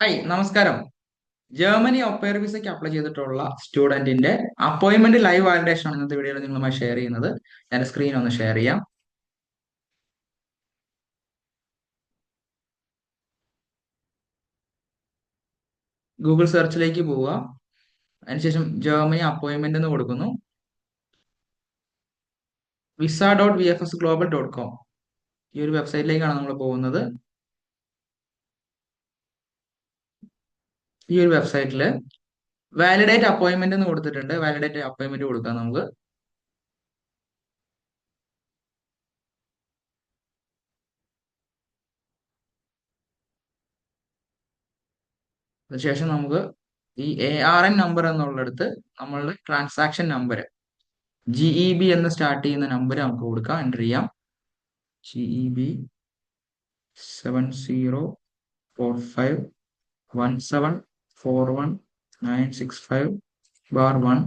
Hi, നമസ്കാരം. Germany ഒപ്പയർ വിസയ്ക്ക് apply ചെയ്തിട്ടുള്ള സ്റ്റുഡന്റിന്റെ അപ്പോയിന്റ്മെന്റ് ലൈവ് വാലിഡേഷൻ ആണ് ഇന്നത്തെ വീഡിയോയിൽ നിങ്ങളുമായി ഷെയർ ചെയ്യുന്നത്. ഞാൻ സ്ക്രീൻ ഒന്ന് ഷെയർ ചെയ്യാം. ഗൂഗിൾ സെർച്ചിലേക്ക് പോവുക. അതിനുശേഷം ജർമ്മനി അപ്പോയിന്റ്മെന്റ് എന്ന് കൊടുക്കുന്നു. visa.vfsglobal.com ഈ ഒരു വെബ്സൈറ്റിലേക്കാണ് നമ്മൾ പോകുന്നത്. ഈ ഒരു വെബ്സൈറ്റിൽ വാലിഡേറ്റ് അപ്പോയിന്റ്മെന്റ് എന്ന് കൊടുത്തിട്ടുണ്ട്. വാലിഡേറ്റ് അപ്പോയിന്റ്മെന്റ് കൊടുക്കാം നമുക്ക്. അതിനുശേഷം നമുക്ക് ഈ ARN നമ്പർ എന്നുള്ളിടത്ത് നമ്മളുടെ ട്രാൻസാക്ഷൻ നമ്പർ GEB എന്ന് സ്റ്റാർട്ട് ചെയ്യുന്ന നമ്പർ നമുക്ക് കൊടുക്കാം, എൻ്റർ ചെയ്യാം. GEB 704517419651/1.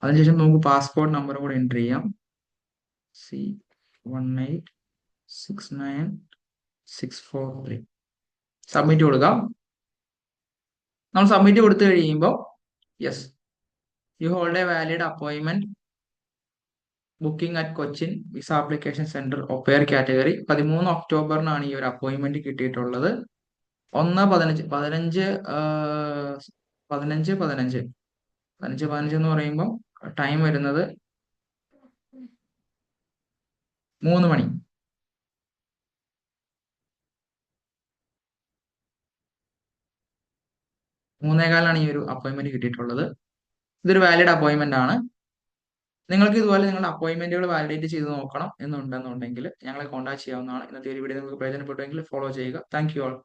അതിനുശേഷം നമുക്ക് പാസ്പോർട്ട് നമ്പർ കൂടെ എൻ്റർ ചെയ്യാം. C1869643. സബ്മിറ്റ് കൊടുക്കാം. നമ്മൾ സബ്മിറ്റ് കൊടുത്തു കഴിയുമ്പോൾ yes, you hold a valid appointment booking at Cochin visa application centre au pair category. 13 ഒക്ടോബറിനാണ് ഈ ഒരു അപ്പോയിന്റ്മെന്റ് കിട്ടിയിട്ടുള്ളത്. 1-15 എന്ന് പറയുമ്പോൾ ടൈം വരുന്നത് 3 മണി. 3:15 ഈ ഒരു അപ്പോയിന്റ്മെന്റ് കിട്ടിയിട്ടുള്ളത്. ഇതൊരു വാലിഡ് അപ്പോയിന്റ്മെന്റ് ആണ്. നിങ്ങൾക്ക് ഇതുപോലെ നിങ്ങളുടെ അപ്പോയിന്റ്മെന്റുകൾ വാലിഡേറ്റ് ചെയ്ത് നോക്കണം എന്നുണ്ടെന്നുണ്ടെങ്കിൽ ഞങ്ങളെ കോൺടാക്ട് ചെയ്യാവുന്നതാണ്. ഇന്നത്തെ ഒരു വീഡിയോ നിങ്ങൾക്ക് പ്രയോജനപ്പെട്ടുവെങ്കിൽ ഫോളോ ചെയ്യുക. Thank you all.